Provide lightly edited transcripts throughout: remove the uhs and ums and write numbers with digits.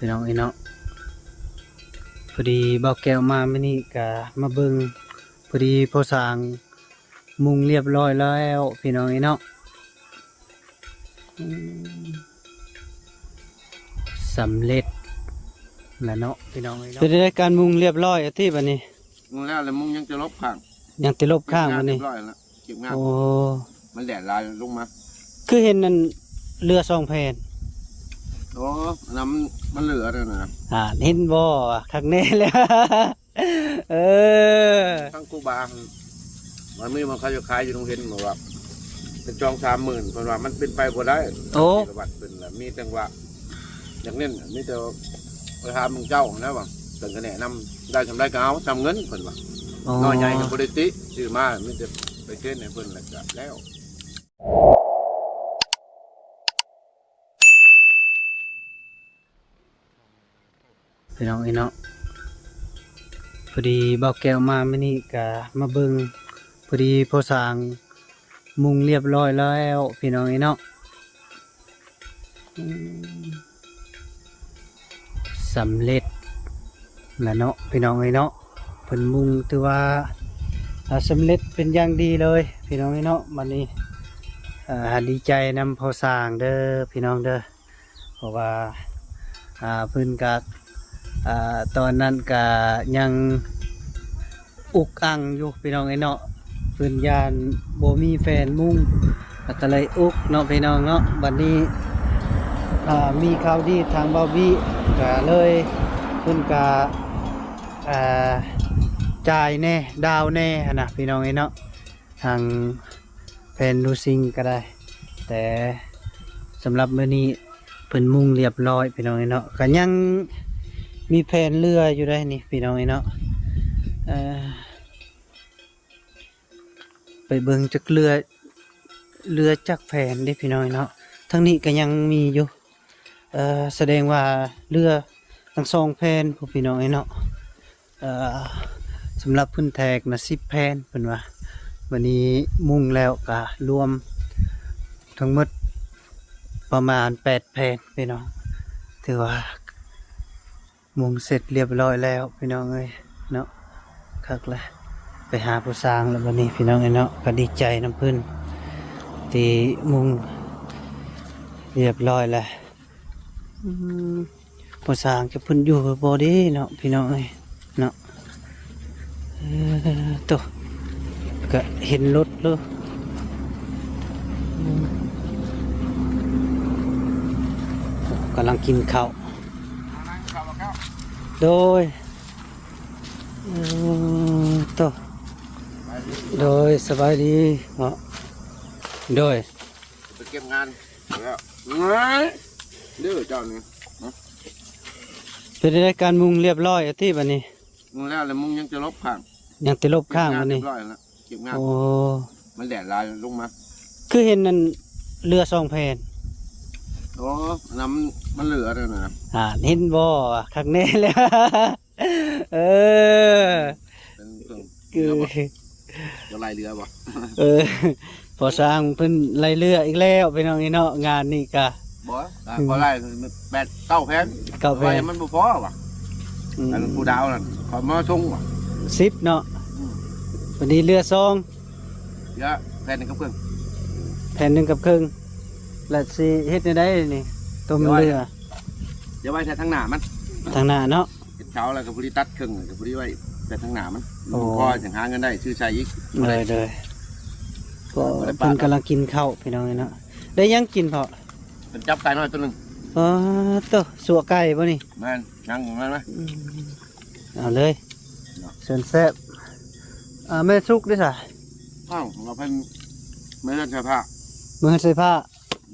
พี่น้องเนาะพอดีเบาแก้วมาไม่นี่กะมาเบิ่งพอดีพอสร้างมุงเรียบร้อยแล้วพี่น้องเนาะสำเร็จแล้วเนาะพี่น้องเนาะเป็นได้การมุงเรียบร้อยอาทิตย์วันนี้มุงแล้วแล้วมุงยังจะลบข้างยังติดลบข้างวันนี้เก็บงานโอ้มันแดดลายลงมาคือเห็นนั่นเรือ2 แผ่นโอ้น้ำมันเหลือเลยนะเห็นบ่คักแน่แล้วทั้งกูบางมันไม่มาขายขายอยู่ตรงเห็นบอกว่าเป็นจอง30,000เพราะว่ามันเป็นไปบ่ได้โอ้วัดเป็นมีจังหวะอย่างนี้มีแต่ไปหามึงเจ้าแล้วว่าถึงคะแนนนำได้ทำได้ก็เอาทำเงินเพิ่นว่าน้อยใหญ่กับบริติซื้อมาไม่จะไปเทศในเพิ่นแล้วพี่น้องเนาะพอดีเบาแก้วมาไม่นี่กะมาเบิ่งพอดีพอสร้างมุงเรียบร้อยแล้วพี่น้องเนาะสำเร็จแล้วเนาะพี่น้องเนาะเพิ่นมุงถือว่าสำเร็จเป็นอย่างดีเลยพี่น้องเนาะวันนี้ดีใจนำพอสร้างเด้อพี่น้องเด้อเพราะว่าเพิ่นกะตอนนั้นก็ยังอุกอังอยู่พี่น้องเนาะเพิ่นยานบ่มีแฟนมุ่งก็เลยอุกเนาะพี่น้องเนาะบัดนี้มีข่าวดีทางบอบบี้ก็เลยเพิ่นก็จ่ายแน่ดาวแน่นะพี่น้องเนาะทางแฟนดูซิงก็ได้แต่สำหรับมื้อนี้เพิ่นมุ่งเรียบร้อยพี่น้องเนาะก็ยังมีแผนเรืออยู่ได้นี่พี่น้องเนาะไปเบิ่งจักเรือจักแผนได้พี่น้องเนาะทั้งนี้ก็ยังมีอยู่แสดงว่าเรือทั้ง2 แผนพวกพี่น้องเนาะสำหรับพื้นแทกนะ10 แผนเพิ่นว่าวันนี้มุ่งแล้วก็รวมทั้งหมดประมาณ8 แผนพี่น้องถือว่ามุงเสร็จเรียบร้อยแล้วพี่น้องเอ้ยเนาะคักเลยไปหาผู้สร้างแล้ววันนี้พี่น้องเอ้ยเนาะก็ดีใจน้ำพึ่นที่มุงเรียบร้อยแล้วผู้สร้างจะพึ่นอยู่บ่ดีเนาะพี่น้องเอ้ยเนาะตัวก็เห็นรถเลยกำลังกินข้าวโดยต่อโดยสบายดีเนาะโดยไปเก็บงานแล้วเด้อเจ้านี่เป็นได้การมุงเรียบร้อยอาทิตย์วันนี้มุงแล้วแล้วมุงยังจะลบข้างยังติดลบข้างวันนี้เก็บงานโอ้มันแดดลายลงมาคือเห็นนั่นเรือ2 แผ่นโอ้น้ำมันเหลือเลยนะเห็นบ่คักแน่แล้วเป็นเครื่องจะไล่เรือบ่พอสร้างเพิ่นไล่เรืออีกแล้วพี่น้องเนาะงานนี่ก็บ่พอไล่9 แผนมันบ่พอว่ะอันผู้ดาวนั่นขอมาส่งว่ะ10เนาะวันนี้เรือ2เยอะแผ่นนึงกับครึ่งแล้วสิเฮ็ดได้นี่ต้มเรือเดี๋ยวไว้แต่ทางหน้ามันทางหน้าเนาะเฮ็ดเช้าแล้วก็ผู้ที่ตัดครึ่งก็ผู้ที่ไว้แต่ทางหน้ามันพอจังหาเงินได้ซื้อใช้อีกเลยก็เพิ่นกำลังกินข้าวพี่น้องเนาะได้ยังกินพอเป็นจับไก่น้อยตัวนึงตัวสัวไก่บ่นี่แม่นยังอยู่นั่นมั้ยเอาเลยเชิญแซ่บแม่สุกด้วยซะเราเพิ่นมื้อใส่ผ้ามื้อใส่ผ้า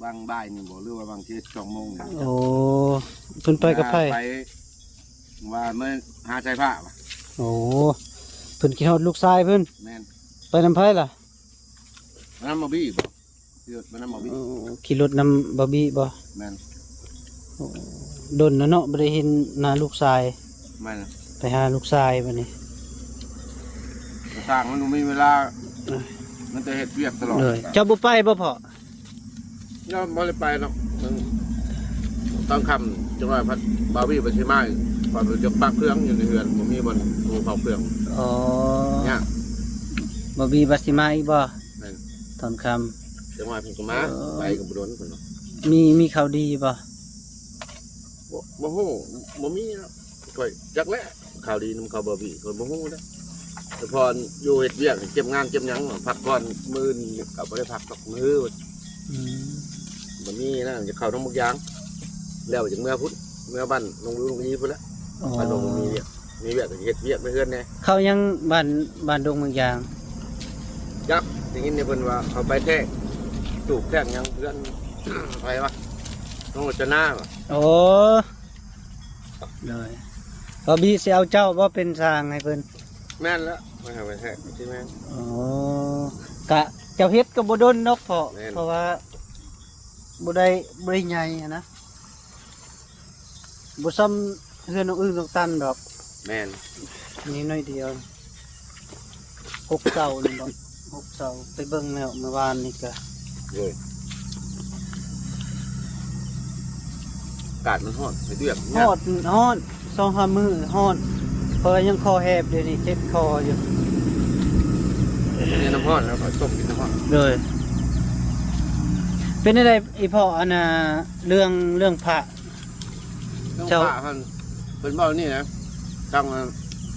บางบ่ายนี่บ่หรือว่าบางที2 โมงนี่โอ้เพิ่นไปกับไผไปว่ามื้อหาใส่ผ้าว่ะโอ้เพิ่นกินฮอดลูกชายเพิ่นแม่นไปนำไผล่ะน้ำบ่บี้บ่ขี่รถน้ำบ่บี้ขี่รถนำบ่บี้บ่แม่นดนเนาะบ่ได้เห็นหน้าลูกชายแม่นไปหาลูกชายบัดนี้สร้างมันมีเวลามันจะเฮ็ดเวียกตลอดเจ้าบ่ไปบ่พ่อเราบ่ได้ไปหรอกต้องคำ จังว่าพัดบาวี่ไปใช่ไหมพอจะปักเครื่องอยู่ในเรือนผมมีบนภูเขาเครื่อง อ๋อ เนี่ย บ่มีบัสสิมาอีกบ่ นั่น ตอนค จังว่าเพิ่นก็มาไปกับบุญเพิ่นเนาะ ำมีข่าวดีบ่ บ่ฮู้บ่มีเนาะค่อยจักแลข่าวดีนำเขาบาวี่คนบ่ฮู้เด้อแต่พออยู่เฮ็ดเวียกเก็บงานเก็บหยังพักก่อนมื้อนี้ก็บ่ได้พักดอกมื้อ อืม บ่มีนะจะเข้าทั้งหมดยางแล้วจังเมื่อพุ่นเมื่อบ้านลงรูลงยีพุ่นละ อ๋อ บ้านลงมีเวียกก็เฮ็ดเวียกไปเฮือนแน่ เขายังบ้านดงเมืองยาง จักได้ยินเนี่ยเพิ่นว่าเขาไปแท้ตูกแท้งหยังเพื่อน ไปวะต้องรจนาว่ะ โอ้เลยบ่บีสิเอาเจ้าบ่เป็นสร้างให้เพิ่น แม่นแล้วมาหาไปแท้ใช่ไหมน อ๋อกะเจ้าเฮ็ดก็บ่ดนเนาะเพราะ แม่น เพราะว่าบ่ได้ใหญ่อะนะบ่ซ้ำเฮือนน้องอึ้งน้องตันดอก แม่น นี่น้อยเดียว6เสานี่บ่6เสาไปเบิ่งแล้วเมื่อวานนี่ก็ เลยอากาศมันร้อนไปเดือด ฮอด2-3มื้อฮอดเพราะว่ายังคอแหบเดี๋ยวนี้เจ็บคออยู่ เนี่ยน้ำร้อนแล้วก็ต้มกินน้ำร้อน เลยเป็นอะไรอีพ่ออันน่ะเรื่องพระ ต้อง เจ้า พาเพิ่นเว้านี่นะตั้ง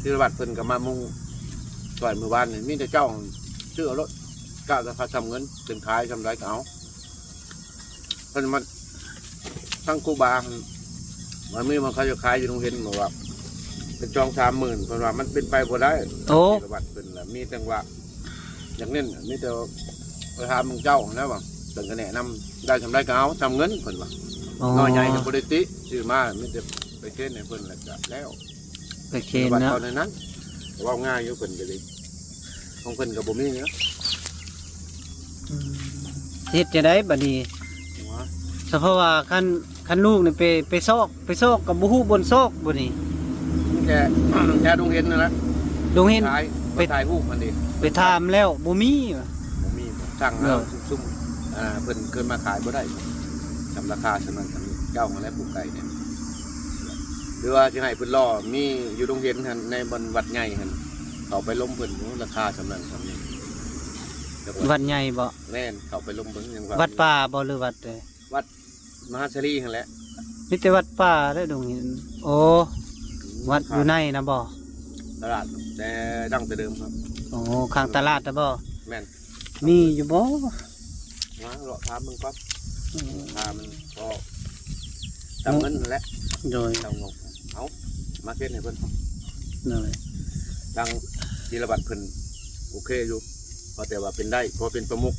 ธีรวัตรเพิ่นก็มามุงก่อนเมื่อวานนี่มีแต่เจ้าชื่อเอารถกล้าจะพาทำเงินเป็นขายทำไรก็เอาเพิ่นมาทั้งครูบามันมีมันเขาจะขายอยู่ตรงเห็นบอกว่าเป็นจอง30,000เพิ่นว่ามันเป็นไปบ่ได้ โอ้ ธีรวัตรเพิ่นน่ะมีจังหวะอย่างนี้มีแต่ไปถามมึงเจ้านะว่าเพิ่นก็แนะนำได้ทำไรก็เอาทำเงินเพิ่นว่า น้อยใหญ่กับบริติซื้อมาไม่ได้ไปเทศในเพิ่นแล้วก็แล้ว ไปเคนนะ ตอนนั้นเว่าง่ายอยู่เพิ่นก็เลยของเพิ่นกับบ่มีเนาะ เฮ็ดจะได้บัดนี้เฉพาะว่าคันลูกนี่ไปซอกกับบ่ฮู้บนซอกบ่นี่ แค่แค่ดงเห็นนั่นแหละ ดงเห็น ไปถ่ายรูปมันดิ ไปถามแล้วบ่มีว่ะ บ่มีสั่งแล้วซุ่มเพิ่นเคยมาขายบ่ได้จำราคาสมันเจ้ามาแล้วปลูกไก่เนี่ยหรือว่าสิให้เพิ่นรอมีอยู่ดงเห็นหั่นในบนวัดใหญ่หั่นเขาไปล้มเพิ่นราคาสำนั้นสำนี้ วัดใหญ่บ่ แม่นเขาไปล้มเบิ่งยัง วัดป่าบ่หรือวัดใด มหาชลีหั่นแหละ มีแต่วัดป่าแล้วดงเห็นโอ้วัดอยู่ในนะบ่ ตลาดแต่ดั้งแต่เดิมครับ โอ้ข้างตลาดนะบ่ แม่น มีอยู่บ่ มาเลาะถามมึงปั๊บถามมันก็จำเงินนั่นแหละ โดย จำงงเอามาเก็ตให้เพิ่น โดย ดังธีรบัตรเพิ่นโอเคอยู่พอแต่ว่าเป็นได้เพราะเป็นประมุข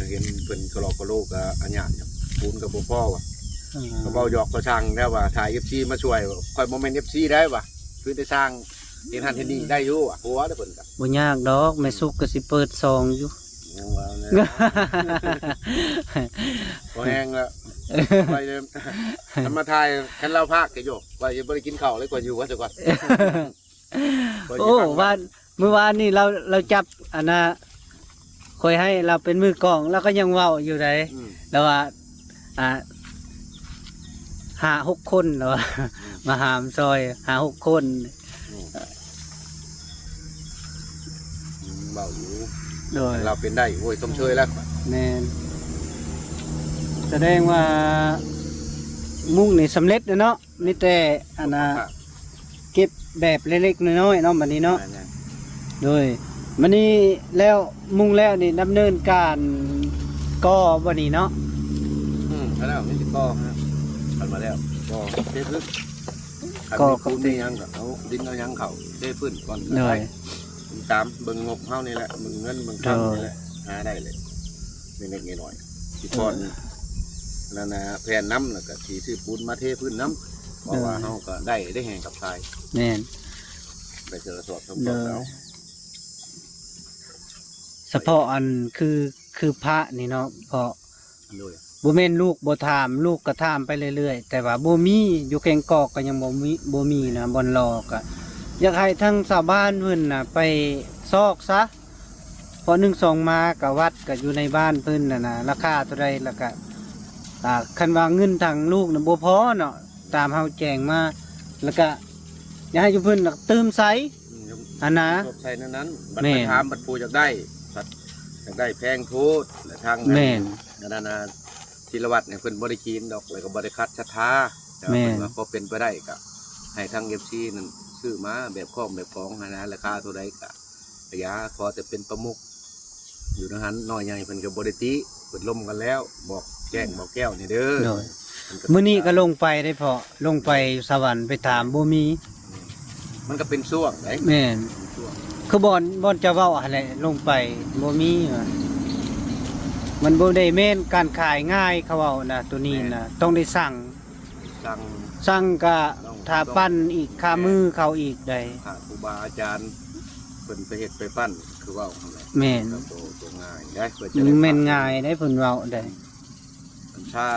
เห็นเพิ่นกะโลกะโลกะอัญญาเนี่ยปูนกับบ่พ่อว่ะก็เว้าหยอกก็ช่างแล้วว่าถ่าย FC มาช่วยคอยบ่แม่น FC ได้ว่ะคือได้สร้างเห็นหันเห็นนี่ได้อยู่ว่ะหัวได้เพิ่นก็ บ่ยากดอกแม่สุกก็สิเปิดซองอยู่ ว่าแล้วพอแห้งแล้วไปเลยทำมาทายคันเราภาคกะโยกว่าจะบ่ได้กินข้าวเลยกว่าอยู่ว่าซะก่อน โอ้วันเมื่อวานนี่เราจับอันน่ะคอยให้เราเป็นมือกลองแล้วก็ยังเว้าอยู่ได อืม แล้วว่า5-6 คนแล้วว่ามาหามซอย5-6 คน เบาอยู่ โดย เราเป็นได้โอ้ยต้องช่วยแล้ว แม่นแสดงว่ามุ่งนี่สำเร็จแล้วเนาะมีแต่อันน่ะเก็บแบบเล็กๆน้อยๆเนาะบัดนี้เนาะโดยมันนี้แล้วมุ่งแล้วนี่ดำเนินการก็บ่นี้เนาะ แล้วนี่ก็ขันมาแล้วก็เทพื้นขัน ก็ มีปูนมียังก็เอาดินเอายังเขาเทพื้นก่อน โด ได้ ย ตามเบิ่งงบเฮานี่แหละเบิ่งเงินเบิ่งทำนี่แหละหาได้เลยเล็กๆน้อยๆที่ก่อนนั่นนะแผ่นน้ำแล้วก็สีซื้อปูนมาเทพื้นน้ำเพราะว่าเฮาก็ได้แห่งกับทราย แม่น ไปเจอสอบทด โด สอบ ย แล้ว เฉพาะอันคือพระนี่เนาะเพราะ ด้วย บ่แม่นลูกบ่ถามลูกก็ถามไปเรื่อยๆแต่ว่าบ่มีอยู่แกงกอกก็ยังบ่มีนะบ่อนรอก็อยากให้ทั้งชาวบ้านเพิ่นน่ะไปซอกซะพอ1-2มาก็วัดก็อยู่ในบ้านเพิ่นน่ะนะราคาเท่าใดแล้วก็คันว่าเงินทางลูกน่ะบ่พอเนาะ ตามเฮาแจ้งมาแล้วก็อยากให้อยู่เพิ่นน่ะเติมใสอันนะ ใช่นั้นบัด แม่ ไป น ถามบัดปูอยากได้บัดอยากได้แพงโพดและทาง แม่น นั่นน่ะธีรวัตรเนี่ยเพิ่นบ่ได้คีนดอกแล้วก็บ่ได้คัดศรัทธาแต่ว่า แม่น เพิ่นว่าพอเป็นไปได้ก็ให้ทาง FC นั่นซื้อมาแบบครอบแบบของนะราคาเท่าใดก็ระยะพอจะเป็นประมุขอยู่ในหันน้อยใหญ่เพิ่นก็บ่ได้ติเพิ่นล้มกันแล้วบอกแจ้งบอกแก้วนี่เด้อ โดยมื้อนี้ก็ลงไปได้พอลงไปสวรรค์ไปถามบ่มี มันก็เป็นช่วงไหน แม่น ช่วง คือบอนจะเว้าอะไรลงไปบ่มีว่ะมันบ่ได้แม่นการขายง่ายเขาเว้านะตัวนี้นะต้องได้สั่ง สั่งก็ ต้อง ถ้าปั้นอีกค่ามือเขาอีกได้ หาครูบาอาจารย์เพิ่นไปเฮ็ดไปปั้นคือเว่าหั่นแหละ แม่น แล้วตัวง่ายได้เพื่อจะได้ แม่นง่ายได้เพิ่นเว้าได้ ถ้า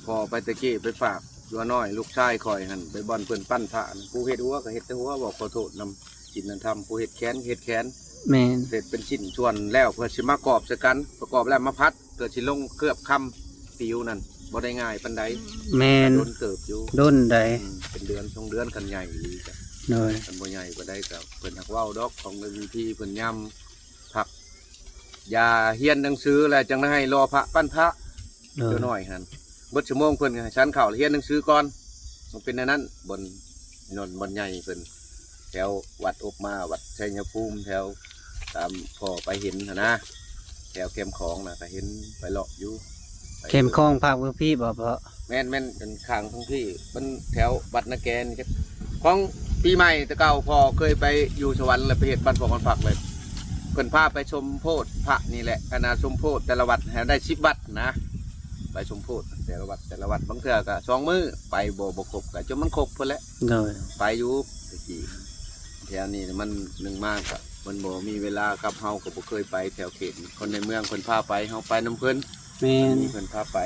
พอไปตะกี้ไปฝากตัวน้อยลูกชายคอยหั่นไปบ่อนเพิ่นปั้นพระน่ะผู้เฮ็ดหัวก็เฮ็ดแต่หัวบอกขอโทษนำจิตนั้นทำผู้เฮ็ดแขนเฮ็ดแขน แม่น เสร็จเป็นชิ้นชวนแล้วเพื่อสิมากรอบใส่กันประกอบแล้วมาพัดเกิดสิลงเคลือบคำปิวนั่นบ่ได้ง่ายปานใด แม่น โดนเติบอยู่ ด้นได้ เป็นเดือน2เดือนกันใหญ่อีหลีจ้ะ โดย กันบ่ใหญ่ก็ได้กับเพิ่นหักเว้าดอกของวิธีเพิ่นย่ำผักยาเฮียนหนังสือแล้วจังได้ให้รอพระปั้นพระ โดย เดี๋ยวน้อยหั่นเบิดชั่วโมงเพิ่นก็ให้ชั้นเข้าเฮียนหนังสือก่อนมันเป็นในนั้นบนถนนบนใหญ่เพิ่นแถววัดอบมาวัดชัยภูมิแถวตามพ่อไปเห็นหั่นนะแถวเข้มของน่ะก็เห็นไปเลาะอยู่ไป เข้มข้องภาคเพื่อพี่บ่เพาะ แม่นเป็นข้างทั้งพี่มันแถวบัดนาแกนครับของปีใหม่แต่เก่าพอเคยไปอยู่สวรรค์เลยไปเห็นบ้านพอกันฝักเลยเพิ่นพาไปชมโพธิพระนี่แหละคณะชมโพธิแต่ละวัดให้ได้10 วัดนะไปชมโพธิแต่ละวัดบางเทื่อก็2 มื้อไปบ่ครบก็จนมันครบเพิ่นแหละ โดย ไปอยู่ตะกี้แถวนี้มันหนึ่งมากก็มันบ่มีเวลากับเฮาก็บ่เคยไปแถวเขตคนในเมืองเพิ่นพาไปเฮาไปนํเพิ่น แม่น มีเพิ่นพาไป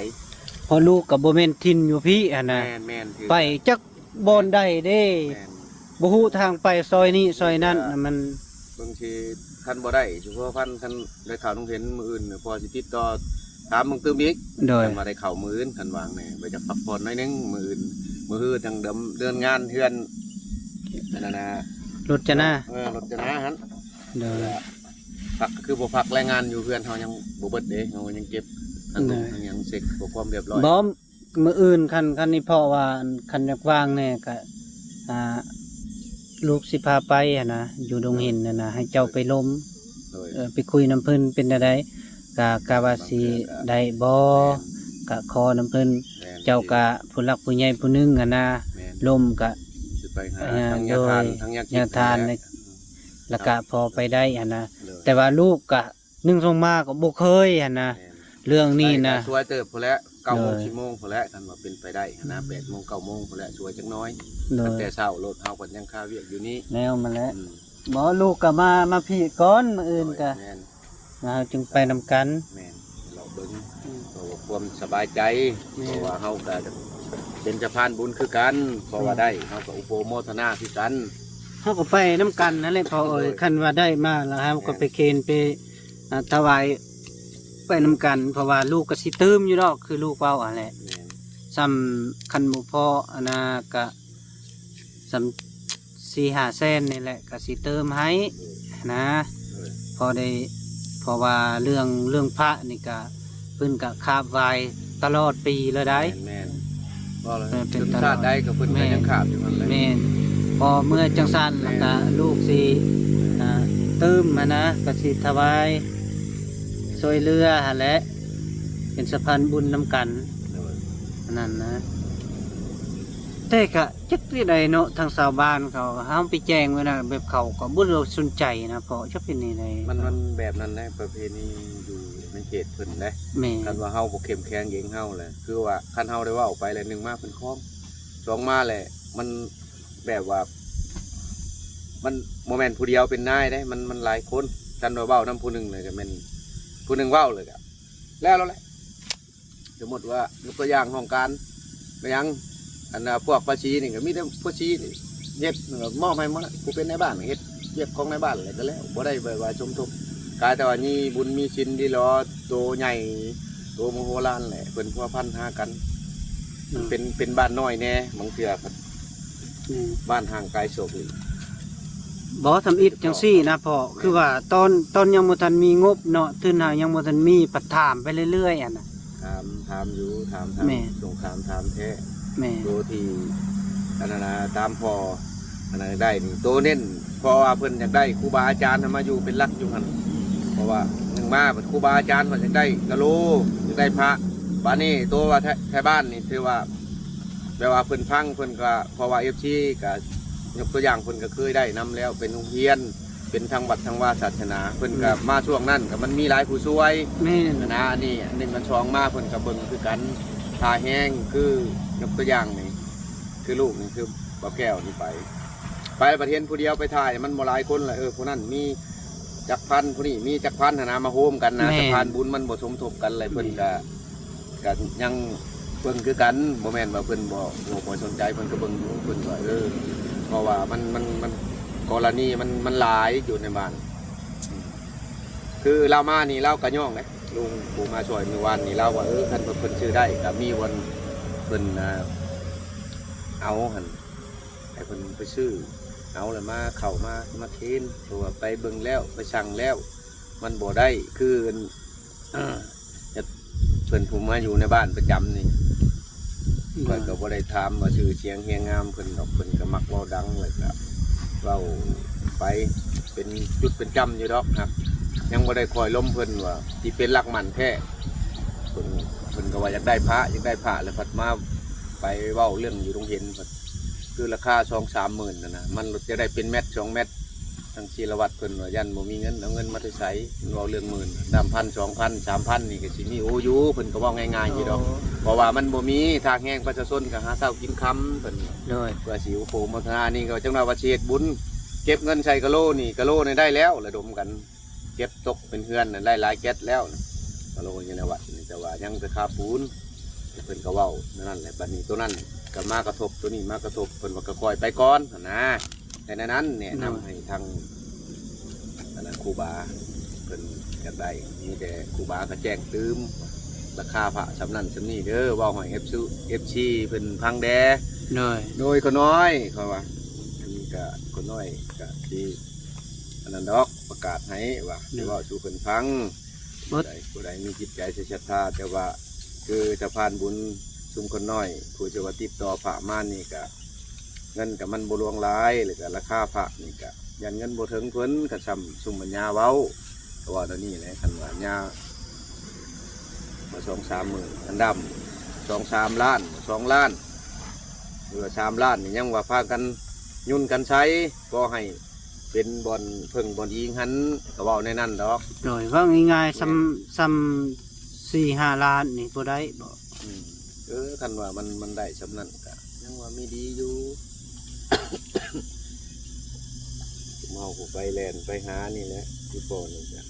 พอลูกกับบ่แม่นทินอยู่พี่หั่นน่ะ แม่นถือ ไปจักบ่อนได้เด้ แม่น บ่ฮู้ทางไปซอยนี้ซอยนั้นน่ะมัน บางทีคันบ่ได้เฉพาะคันได้ข่าวต้องเห็นมืออื่นเนี่ยพอสิติดต่อถามมึงตื้มอีก โดย คันมาได้ข่าวมืออื่นคันวางเนี่ยไปจะพักผ่อนหน่อยนึงมืออื่นมือฮือทางเดินงานเฮือนนั่นนะ รถจะหน้าร ถจะนะฮัน โดย พักคือบ่พักแรงงานอยู่เฮือนเฮายังบ่เบิดเด้เฮายังเก็บทั้ง ได้ ทั้งยังเซ็กบ่ความเรียบร้อย บ่มื้ออื่นคันนี้เพราะว่าคันอยากวางแน่ก็อ่าลูกสิพาไปหั่นนะอยู่ดงหินน่ะนะให้เจ้าไปล้ม โดย ไปคุยน้ำเพิ่นเป็นจั่งใดกะว่าสิได้บ่กะขอน้ำเพิ่น แม่น เจ้ากะผู้หลักผู้ใหญ่ผู้หนึงหั่นนะ แม่น ล้มกะ สิไปหา อ่า ทั้งยาทาน โดย ทั้งยากิ ยาทานเนี่ย แล้วก็พอไปได้หั่นนะ เลย แต่ว่าลูกกะนึ่งส่งมาก็บ่เคยหั่นนะ แม่น เรื่องนี้นะ ช่วยเติบพอแล้ว9 โมง เลย 10 โมงพอแล้วกันว่าเป็นไปได้นะ8 โมง 9 โมงพอแล้วช่วยจักหน้อย โด ตั้ง ย แต่เช้ารถเฮาก็ยังคาเวียกอยู่นี่ แล้วมาแล้ว อืม บ่ลูกก็มาพี่ก่อนมื้ออื่นก็ แม่น มาจึงไปนำกัน แม่นเราเบิ่งเพราะว่าความสบายใจ แม่น เพราะว่าเฮาก็เป็นสะพานบุญคือกันเพราะว่าได้เฮาก็อุปโมทนาคือกัน เฮาก็ไปนํกันนั่นแหละพอเอ้ยคันว่าได้มาแล้วเฮาก็ไปเคนไปถวายไปนำกัน เพราะว่าลูกก็สิตื้มอยู่ดอกคือลูกเว้าอะแหละ แม่น ซ้ำคันบ่พออันน่ะก็ซ้ำ4-5แสนนี่แหละก็สิเติมให้นะ เออ พอได้เพราะว่าเรื่องพระนี่ก็เพิ่นก็คาบไว้ตลอดปีเลยได้ แม่นบ่เลย เป็น จน ตลอด ชาติใดก็เพิ่น แม่ ก็ น ยังขาดอยู่นั่นแหละ แม่นพอเมื่อจังซั่นแล้วก็ลูกสิเติมนะก็สิถวายช่วยเหลือหั่นแหละเป็นสะพานบุญนํกัน เออ อันนั่นนะแต่ก็จักที่ใดเนาะทางชาวบ้านเขาเฮาไปแจ้งไว้นะแบบเขาก็บ่ได้สนใจนะเพราะจะเป็นนี่ได มันแบบนั้นได้ประเพณีอยู่ในเขตเพิ่นได้ แม่ คันว่าเฮาบ่เข้มแข็งเองเฮาแหละคือว่าคันเฮาได้เว้าไปแล้วหนึ่งมาเพิ่นคล้องสองมาแหละมันแบบว่า มันโมเมนต์ผู้เดียวเป็นนายได้ มันหลายคนคันว่าเว้านำผู้หนึงเลยก็แม่นผู้หนึงเว้าเลยก็แล้วแหละสมมติว่ายกตัวอย่างของการไปยังอันน่ะพวกภาษีนี่ก็มีแต่ภาษีนี่เฮ็ดมอบให้หมดน่ะผู้เป็นในบ้านเฮ็ดเรียบของในบ้านอะไรก็แล้วบ่ได้แบบว่าชมทุกกายแต่ว่านี่บุญมีชินดีรอโตใหญ่โตมโหฬารแหละเพิ่นพัวพันหากัน มันเป็นบ้านน้อยแน่บางเทื่อก็ นี่ บ้านห่างไกลโศกอีก บ่ทำอิฐจังซี่นะพ่อคือว่าตอนยังบ่ทันมีงบเนาะตื่นหายังบ่ทันมีปัดถามไปเรื่อยๆอ่ะนะ ถามอยู่ถาม แม่ สงครามถามแท้ แม่ ตัวที่อันนั้นนะตามพออันนั้นได้นี่ตัวเน้นเพราะว่าเพิ่นอยากได้ครูบาอาจารย์มาอยู่เป็นหลักอยู่หั่นเพราะว่าหนึ่งมาครูบาอาจารย์เพิ่นอยากได้กะโหลอยากได้พระบ้านนี้ตัวว่าแท้บ้านนี่ถือว่าแปลว่าเพิ่นพังเพิ่นก็เพราะว่า FC ก็ยกตัวอย่างเพิ่นก็เคยได้นำแล้วเป็นโรงเรียนเป็นทางวัดทางว่าศาสนาเพิ่นก็มาช่วงนั้นก็มันมีหลายผู้ช่วย แม่น นะอันนี้หนึ่งกันช่องมาเพิ่นก็เบิ่งคือกันทาแห้งคือยกตัวอย่างนี่คือลูกนี่คือบ่าวแก้วนี่ไปประเทศผู้เดียวไปถ่ายมันบ่หลายคนละผู้นั้นมีจักพันผู้นี้มีจักพันนะมาโฮมกันนะสะพานบุญมันบ่สมทบกันอะไรเพิ่นก็ยังเบิ่งคือกันบ่แม่นว่าเพิ่นบ่สนใจเพิ่นก็เบิ่งอยู่เพิ่นว่าเพราะว่ามันกรณีมันหลายอยู่ในบ้านคือเรามานี่เราก็ย่องเลยลุงปู่มาช่วยมื้อวานนี่เราว่าคันเพิ่นชื่อได้ก็มีวันเพิ่นเอาหั่นให้เพิ่นไปซื้อเอาแล้วมาเข้ามาเทนตัวไปเบิ่งแล้วไปสั่งแล้วมันบ่ได้คือเพิ่นผู้มาอยู่ในบ้านประจำนี่เพิ่นก็บ่ได้ถามว่าชื่อเสียงเฮียงงามเพิ่นดอกเพิ่นก็มักเว้าดังเลยก็เว้าไปเป็นจุดเป็นจำอยู่ดอกครับยังบ่ได้คอยล้มเพิ่นว่าที่เป็นหลักมันแท้เพิ่นก็ว่าอยากได้พระแล้วพัดมาไปเว้าเรื่องอยู่ตรงเห็นคือราคา 2-3 หมื่นนะมันจะได้เป็นเม็ด2 เม็ดทั้งศิลวัตรเพิ่นว่ายันบ่มีเงินเอาเงินมาใช้เว้าเรื่องหมื่นดำ1,000 2,000 3,000นี่ก็สิมีโออยู่เพิ่นก็เว้าง่ายๆอยู่ดอกเพราะว่ามันบ่มีทางแห้งประชาชนก็หาเช้ากินค่ำเพิ่น โดย เพื่อสิโภมทนานี่ก็จังว่าว่าสิเฮ็ดบุญเก็บเงินใส่กะโหลนี่กะโหลนี่ได้แล้วระดมกันเก็บตกเป็นเฮือนได้หลายแก๊สแล้วกะโหลอยู่ในวัดนี่แต่ว่ายังไปคาปูนเพิ่นก็เว้านั่นแหละบัดนี้ตัวนั้นก็มากระทบตัวนี้มากระทบเพิ่นว่าก็คอยไปก่อนนะแต่ในนั้นเนี่ยนำให้ทางครูบาเพิ่นอยากได้มีแต่ครูบาก็แจ้งตืมราคาพระสำนั้นสำนี้เด้อเว้าให้ FC เพิ่นพังแด โดยคนน้อยเขาว่าอันนี้ก็คนน้อยก็ที่อันนั้นดอกประกาศให้ว่าหรือว่าสู่คนฟังผู้ใดมีจิตใจศรัทธาแต่ว่าคือจะผ่านบุญชุมคนน้อยผู้จะว่าติดต่อพระมานี่ก็เงินกับมันบรวงร้ายหรือก็ราคาพระนี่ก็ยันเงินบ่ถึงเพิ่นก็ซ้ำซุ่มปัญญาเว้าเพราะว่าตอนนี้แหละคันว่าญามา2-3 หมื่นอันดำ2-3 ล้าน2 ล้านหรือ3 ล้านนี่ยังว่าพากันยุ่นกันใช้ก็ให้เป็นบอลเพิ่งบอลยิงหันก็เว้าในนั้นดอก โดยว่าง่ายๆซ้ำ4-5 ล้านนี่บ่ได้บ่ คันว่ามันได้สำนั้นก็ยังว่ามีดีอยู่ เมาไปแลนไปหานี่แหละที่โปนี่จ้ะ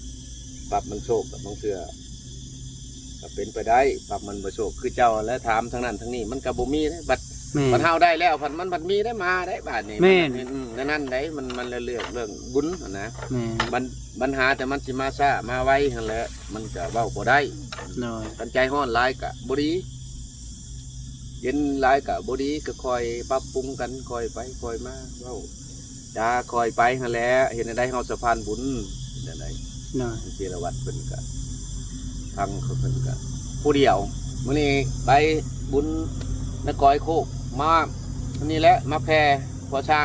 ปรับมันโชคกับบางเสือก็เป็นไปได้ปรับมันบ่โชคคือเจ้าและถามทั้งนั้นทั้งนี้มันก็บ่มีได้บัด แม่ มันเฮาได้แล้วพันมันบัดมีได้มาได้บาดนี้ แม่น นั่นได้มันเรื่องบุญนะ แม่ ปัญหาแต่มันสิมาช้ามาไวหั่นแหละมันก็เว้าบ่ได้ โดย กันใจฮ้อนหลายก็บ่ดีเย็นหลายก็บ่ดีก็คอยปรับปรุงกันคอยไปคอยมาเว้าจะคอยไปหั่นแหละเห็นได้เฮาสะพานบุญนั่นได้ โดย ศิลวัตรเพิ่นก็ทางเพิ่นก็ผู้เดียวมื้อนี้ไปบุญนกอยโคกมาอันนี้แหละมาแพร่พอช่า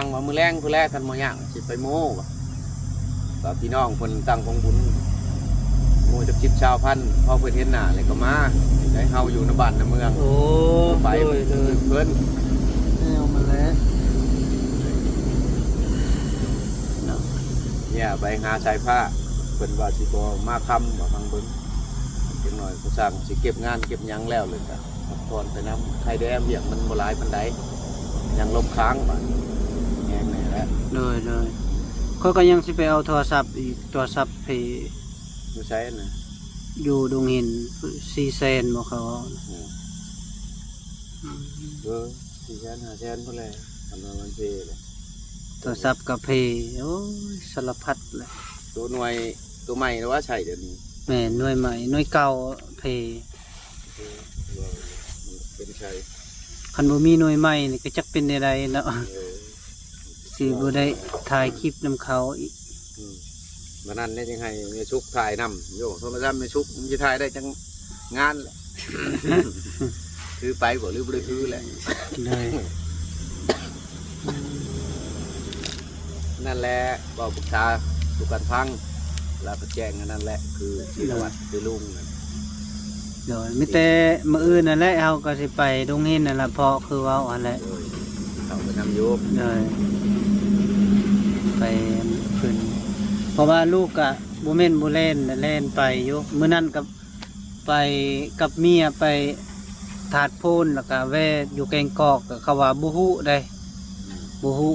งว่ามื้อแรงผู้แรกกันบ่ย่างสิไปโม้ว่ะก็พี่น้องเพิ่นตั้งของบุญโม้จัก10ชาวพันพอเพิ่นเห็นหน้าเลยก็มาได้เฮาอยู่ในบ้านในเมือง โอ้ ไป โดย เพิ่น เอามาแล้ว เนี่ยไปหาสายผ้าเพิ่นว่าสิบ่มาค่ำว่าทางเบิ่งจังหน่อยผู้สร้างสิเก็บงานเก็บหยังแล้วเลยก็ตอนไปนำไข่แดงเบี้ยงมันบ่หลายปานใดยังลบค้างบาดแฮงแน่แหละ โดยเขาก็ยังสิไปเอาโทรศัพท์อีกโทรศัพท์เพ อยู่ใช้น่ะ อยู่ดงหิน400,000บ่เขา 400,000 500,000พุ่นแหละทำมันเซ่เลย โทรศัพท์กับเพโอ้ยสารพัดเลย ตัวหน่วยตัวใหม่หรือว่าใช่เดี๋ยวนี้ แม่หน่วยใหม่หน่วยเก่าเพ มัน เป็นชัย คันบ่มีหน่วยใหม่นี่ก็จักเป็นใดๆเนาะ เออ สิบ่ได้ถ่ายคลิปนำเขาอีก วันนั้นเนี่ยยังให้เมชุกถ่ายนำโยโทรศัพท์เมชุกมันจะถ่ายได้จังงานแหละ คือไปบ่หรือบ่ได้คือแหละ เลย นั่นแหละบอกปรึกษาสุกันพังแล้วก็แจ้งอันนั่นแหละคือศิลวัตรคือลุงนั่น เดี๋ยวมีแต่มื้ออื่นนั่นแหละเฮาก็สิไปโรงเรียนนั่นล่ะเพาะคือเว้าอันแหละ โดยเขาไปนำโยม เลยไปขึ้นเพราะว่าลูกกะบ่แม่นบ่เล่นเล่นไปอยู่มื้อนั้นกับไปกับเมียไปถาดโพนแล้วก็แวะอยู่แกงกอกก็เขาว่าบ่ฮู้ได้บ่ฮู้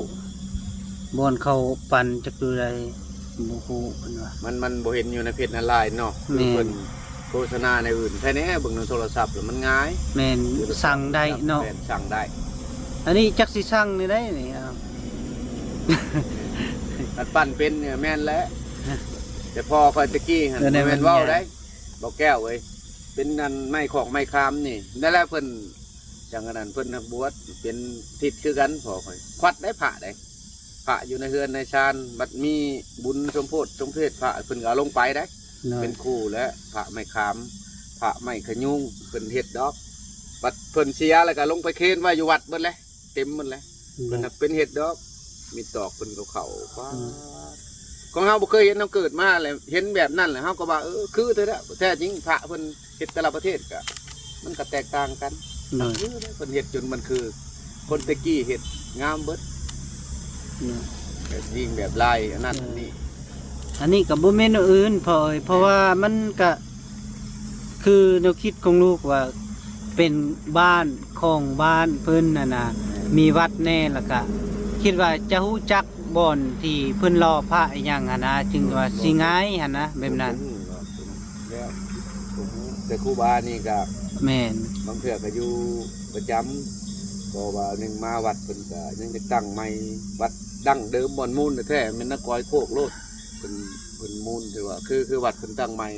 บ่อนเขาปั่นจักอยู่ใดบ่ฮู้เพิ่นว่า มันบ่เห็นอยู่ในเพจออนไลน์เนาะ แม่ คือเพิ่นโฆษณาในอื่นแค่นี้เบิ่งในโทรศัพท์แล้วมันง่าย แม่นสั่งได้เนาะ แม่สั่งได้ อันนี้จักสิสั่งนี่ได้นี่เอา อันปั้นเป็นเนี่ยแม่นแล้วแต่พอคอยตะกี้หั่น เออใน แม่น มัน เว้า ใหญ่ ได้บอกแก้วเว้ยเป็นนันไม้ของไม้คามนี่นั่นแหละเพิ่นจังอันนั้นเพิ่นบวชเป็นทิศคือกันพอคอยควัดได้พระได้พระอยู่ในเฮือนในชานบัดมีบุญสมโพธิสมเพศพระเพิ่นก็เอาลงไปได้ เนาะ เป็นครูและพระไม้คามพระไม้ขยุงเพิ่นเฮ็ดดอกบัดเพิ่นเสียแล้วก็ลงไปเคนไว้อยู่วัดเบิดเลยเต็มหมดเลยเพิ่นน่ะเป็นเฮ็ดดอกมีตอกเพิ่นเขาฟ้าของเฮาบ่เคยเห็นเฮาเกิดมาเลยเห็นแบบนั้นแหละเฮาก็ว่าคือเถอะนะแท้จริงพระเพิ่นเฮ็ดแต่ละประเทศก็มันก็แตกต่างกัน เนาะ เพิ่นเฮ็ดจนมันคือ คนตะกี้เฮ็ดงามเบิด เนาะ แบบยิ่งแบบลายอันนั้นนี่ อันนี้กับบ่แม่นอันอื่นพอเอ้ยเพราะว่ามันก็คือแนวคิดของลูกว่าเป็นบ้านของบ้านเพิ่นน่ะนะมีวัดแน่แล้วก็คิดว่าจะฮู้จักบ่อนที่เพิ่นรอพระอีหยังหั่นนะจึงว่าสิง่ายหั่นนะแบบนั้น แล้วแต่ครูบานี่ก็ แม่น บางเทื่อก็อยู่ประจำก็ว่าหนึ่งมาวัดเพิ่นก็ยังจะตั้งใหม่วัดดั้งเดิมบ่อนมูลแท้ๆมันนักก้อยโคกโลดเพิ่นมูลถือว่าคือวัดเพิ่นตั้งใหม่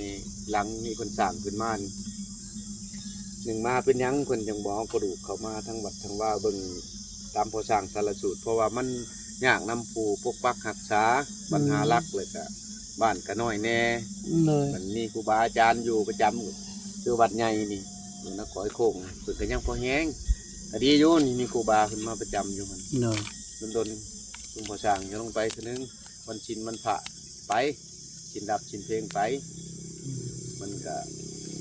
หลังนี้เพิ่นสร้างขึ้นมานี่หนึ่งมาเป็นหยังเพิ่นจังบ่เอากระดูกเข้ามาทั้งวัดทั้งว่าเบิ่งตามพอสร้างสารสูตรเพราะว่ามันยากนำผู้ปกปักรักษาปัญหาหลักเลยก็บ้านก็น้อยแน่ เลย มันมีครูบาอาจารย์อยู่ประจำคือวัดใหญ่นี่อยู่นักขอยโค้งเพิ่นก็ยังพอแห้งแต่ดีอยู่นี่มีครูบาขึ้นมาประจำอยู่มัน เนาะ ดนลุงพอสร้างจะลงไปทีนึงวันชินมันพระไปชินดับชินเพลงไป มันก็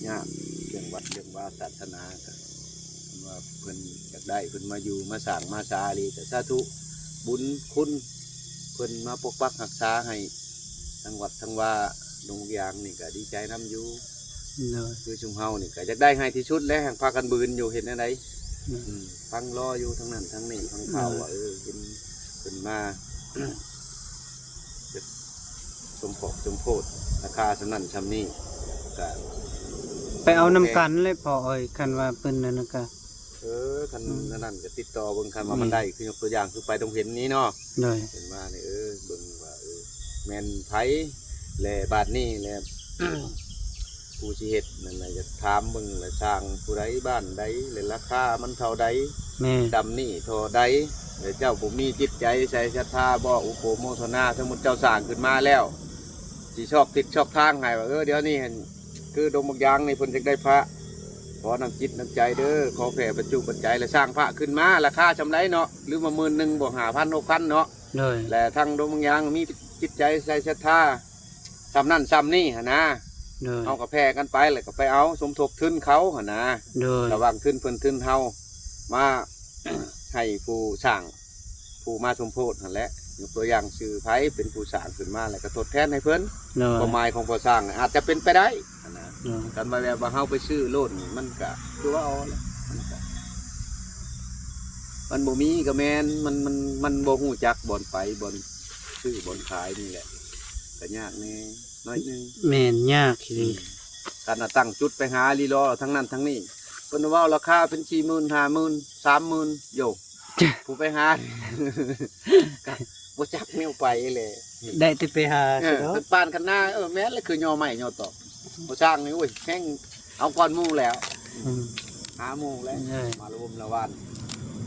ยากเรื่องวัดเรื่องว่าศาสนาก็ว่าเพิ่นอยากได้เพิ่นมาอยู่มาสร้างมาสาลีแต่สาธุบุญคุณเพิ่นมาปกปักรักษาให้ทั้งวัดทั้งว่าดงยางนี่ก็ดีใจน้ำอยู่ เนาะ คือชุมเฮานี่ก็อยากได้ให้ที่สุดแล้วแห่งพากันบืนอยู่เห็นอะไรฟังรออยู่ทั้งนั้นทั้งนี้ทั้งข่าวว่าเป็นมา สมโพธิราคาสำนั่นชำนี่ก็ ไปเอาน้ำกันเลยพอเอ้ยคันว่าเพิ่นนั่นนะก็ คันนั่นก็ติดต่อเบิ่งคันว่ามันได้คือยกตัวอย่างคือไปตรงเห็นนี้เนาะ เลย เห็นมาเนี่ยเบิ่งว่าแมนไผแลบาทนี่แล ผู้ชีเฮ็ดนั่นแหละจะถามเบิ่งแหละสร้างผู้ใดบ้านใดเลยราคามันเท่าใด แม่ ดำนี่เท่าใดแล้วเจ้าผมมีจิตใจใส่ศรัทธาบ่อุปโมทนาสมมุติเจ้าสร้างขึ้นมาแล้วสิชอบติดชอบทางให้ว่าเดี๋ยวนี้เห็นคือดงบางยางนี่เพิ่นจะได้พระขอน้ำจิตน้ำใจเด้อขอแผ่บรรจุปัจจัยและสร้างพระขึ้นมาราคาชำไรเนาะหรือมา10,000บ่5,000 6,000เนาะ เลย และทั้งดงบางยางมีจิตใจใส่ศรัทธาซ้ำนั่นซ้ำนี่หั่นนะ เลย เอากับแพร่กันไปแล้วก็ไปเอาสมทบทุนเขาหั่นนะ เลย ระหว่างทุนเพิ่นทุนเฮามา ให้ผู้สร้างผู้มาสมโพธิหั่นแหละยกตัวอย่างชื่อไผเป็นผู้สร้างขึ้นมาแล้วก็ทดแทนให้เพิ่น เลย ความหมายของผู้สร้างอาจจะเป็นไปได้หั่นนะ เลย กันมาแบบว่าเฮาไปซื้อโลดนี่มันก็คือว่าเอาแหละมันบ่มีก็แม่นมันบ่ฮู้จักบ่อนไปบ่อนซื้อบ่อนขายนี่แหละก็ยากแน่น้อยหนึง แม่นยากทีเดียว การตั้งจุดไปหาลีรอทั้งนั้นทั้งนี้เพิ่นว่าราคาเป็น40,000 50,000 30,000โยผู้ไปหา ก็บ่จักแนวไปเลย ได้แต่ไปหา เอ สิ อ เนาะ เพิ่นปานกันหน้าแม่นแล้วคือยอใหม่ยอตอกบ่สร้างนี่โอ้ยแห้งเอาก้อนหมู่แล้ว อืม 5 โมงแล้ว เอ้ย มารวมละวัน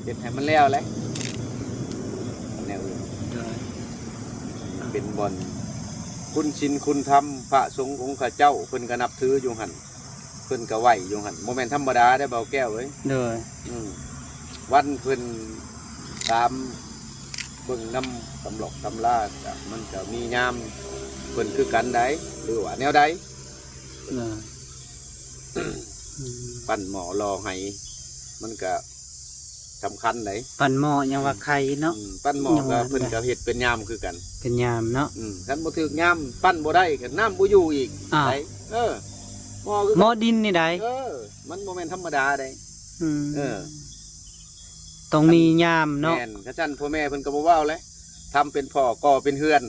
เฮ็ดให้มันแล้วแหละแนวอื่น โดย เป็นบ่อนคุณชินคุณธรรมพระสงฆ์องค์ข้าเจ้าเพิ่นก็นับถืออยู่หั่นเพิ่นก็ไหวอยู่หั่นบ่แม่นธรรมดาได้เบาแก้วเอ้ย โดย วันเพิ่นตามเบิ่งนำตำหลอกตำลาก็มันก็มียามเพิ่นคือกันได้หรือว่าแนวใด โดย ปั้นหมอรอให้มันก็สำคัญได้ ปั่นหม้อยังว่าไข่เนาะ ปั้นหมอ ยัง ก็ ว่า เพิ่นก็เฮ็ดเป็นยามคือกัน เป็นยามเนาะ คันบ่ถึกยามปั้นบ่ได้ก็น้ำบ่อยู่อีก อ้าว ได้หม้อคือ หม้อดินนี่ได้ มันบ่แม่นธรรมดาได้ ม เออ ต้องมียามเนาะ แม่นกระชั้นพ่อแม่เพิ่นก็บ่เว้าเลยทำเป็นพ่อก่อเป็นเฮือน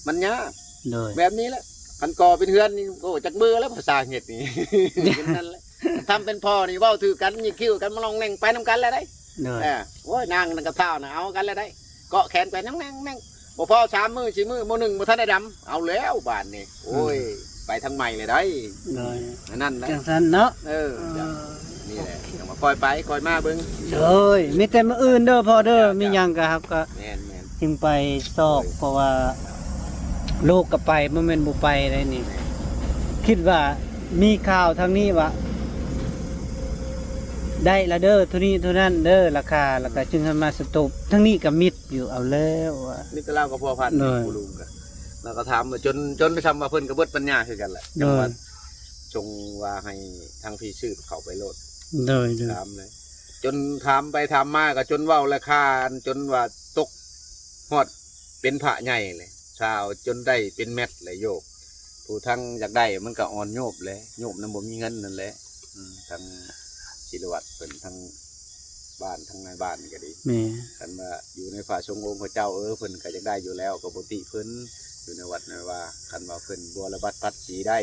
มันยาก โดย แบบนี้แหละคันก่อเป็นเฮือนนี่โอ้จักมือแล้วภาษาเฮ็ดนี่ เป็นนั่นแหละทำเป็นพ่อนี่เว้าถือกันยิกคิ้วกันมาลองแน่งไปนํกันแล้วได้ โดย โอ้ยนางนั่นกับเท้าน่ะเอากันแล้วได้เกาะแขนไปนั่งบ่พอ3 มื้อ4 มื้อมื้อหนึงบ่ทันได้ดำเอาแล้วบาดนี่โอ้ยไปทางใหม่เลยได้ โดย อันนั่นนะ จังซั่นเนาะ จ้ะนี่แหละจังมาคอยไปคอยมาเบิ่ง โดยมีแต่มื้ออื่นเด้อพ่อเด้อมีหยังก็ครับก็ แม่น จึงไปซอกเพราะว่าลูกก็ไปบ่แม่นบ่ไปได้นี่ คิดว่ามีข่าวทางนี้ว่าได้ละเด้อเท่านี้เท่านั้นเด้อราคาแล้วก็จึงให้มาสต็อปทั้งนี้ก็มิดอยู่เอาแล้วว่า นี่ก็เล่ากับพ่อพันธุ์ เลย ผู้ลุงกันแล้วก็ถามว่าจนไปทำมาเพิ่นก็เบิดปัญญาคือกันแหละ เลย จังหวัดจงว่าให้ทางพี่ชื่อเขาไปโลด โดยโดย ถามเลย จนถามไปถามมาก็จนเว้าราคาจนว่าตกฮอดเป็นพระใหญ่เลยชาวจนได้เป็นเม็ดเลยโยก ผู้ทั้งอยากได้มันก็อ่อนโยบเลยโยบนั้นบ่มีเงินนั่นแหละทางศิลวัตรเพิ่นทั้งบ้านทั้งในบ้านนี่ก็ดี แม่ กันว่าอยู่ในฝ่าชงองค์พระเจ้าเพิ่นก็อยากได้อยู่แล้วก็บ่ติเพิ่นอยู่ในวัดนะว่าคันว่าเพิ่นบัวระบัดพัดสีได้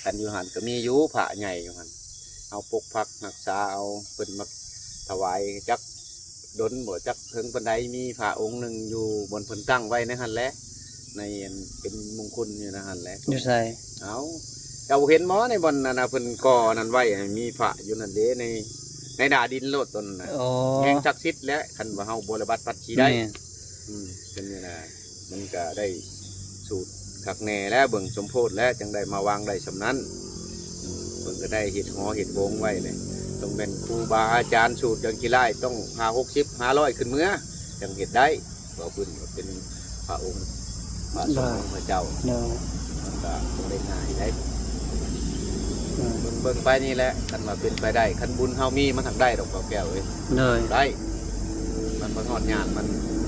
คันอยู่หันก็มีอยู่พระใหญ่อยู่หันเอาปกพักรักษาเอาเพิ่นมาถวายจักดนบ่จักถึงปานใดมีพระองค์หนึงอยู่บนเพิ่นตั้งไว้ในหันแหละในอันเป็นมงคลอยู่ในหันแหละ อยู่ไส เอาเจ้าเห็นหมอในบนนั่นนะเพิ่นก่อนั่นไว้ให้มีพระอยู่นั่นเด้ในดาดินโลดต้นน่ะ โอ้ แห่งศักดิ์สิทธิ์และคันว่าเฮาบ่ระบัดพัดชีได้ แม่ เป็นนี่นะมันก็ได้สูตรขักแหน่แล้วเบิ่งสมโพธิแล้วจังได้มาวางได้สำนั้นเพิ่นก็ได้เฮ็ดหอเฮ็ดโบงไว้เลยต้องเป็นครูบาอาจารย์สูตรจังกีฬาต้อง50 60 500ขึ้นเมื่อจังเฮ็ดได้เพราะเพิ่นเป็นพระองค์พระสงฆ์พระเจ้า โดย มันก็บ่ได้ง่ายได้เบิ่งไปนี่แหละคันว่าเป็นไปได้คันบุญเฮามีมันทางได้ดอกแก้วเอ้ย โดย ได้มันบ่ฮอดงานมัน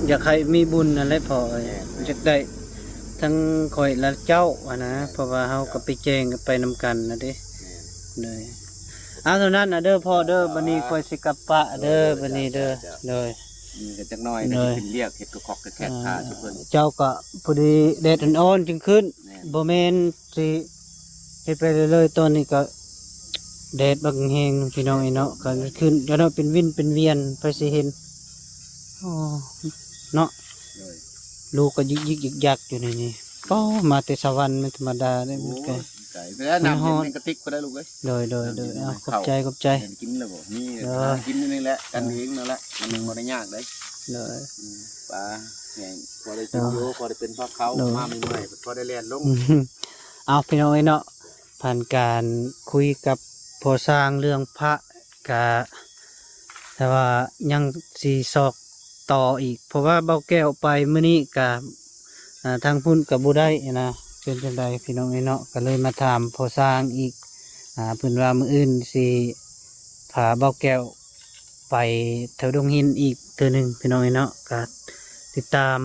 อยากให้มีบุญนั่นแหละพ่อเอ้ย แม่น อยากได้ทั้งข่อยและเจ้าอะนะเพราะว่าเฮาก็ไปแจ้งกันไปนำกันนะเด้ แม่น เลยเอาเท่านั้นนะเด้อพ่อเด้อบัดนี้ข่อยสิกลับปะเด้อบัดนี้เด้อเลย มีกันจักหน่อย เล ก็ ย สิเป็นเรียกเฮ็ดกระคอกกระแคกขาทุกเพิ่น เจ้าก็พอดีแดดอ่อนๆจึงขึ้น แม่น บ่แม่นสิเฮ็ดไปเรื่อยๆตอนนี้ก็แดดบักแฮงพี่น้องไอ้เนาะก็ขึ้นแล้วเนาะเป็นวินเป็นเวียนไปสิเห็นอ๋อเนาะ เลย ลูกก็ยิกๆยักๆอยู่ในนี้ป้อมาแต่สวรรค์ไม่ธรรมดาได้เหมือนกัน ไก่ไปแล้วน้ำเย็นเป็นกระติกก็ได้ลูกเอ้ย โดยเอาขอบใจ เห็นกินแล้วบ่มี เออ หากินอยู่นี่แหละกันเองนั่นแหละมันบ่ได้ยากเด้ เลย ปลาแห้งพอได้กินอยู่พอได้เป็นพ่อเขา เออ มาใหม่ๆพอได้เรียนลง เอาพี่น้องไอ้เนาะผ่านการคุยกับพอสร้างเรื่องพระกะแต่ว่ายังสีซอกต่ออีก เพราะว่าเบาแก้วไปมื้อนี้กับทางพุ่นกับบุได้นะเป็นจังไดพี่น้องไอ้เนาะก็เลยมาถามพอสร้างอีกเพิ่นว่ามื้ออื่นสิพาเบาแก้วไปแถวดงหินอีกเทื่อหนึงพี่น้องไอ้เนาะก็ติดตาม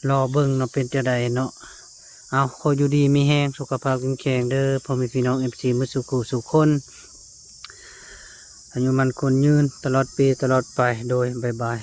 รอเบิ่งเนาะเป็นจังไดเนาะ เอาขออยู่ดีมีแห้งสุขภาพแข็งแรงเด้อพ่อแม่พี่น้องเอฟซีมือสุขสุขคนอายุมันคนยืนตลอดปีตลอดไปโดยบายบาย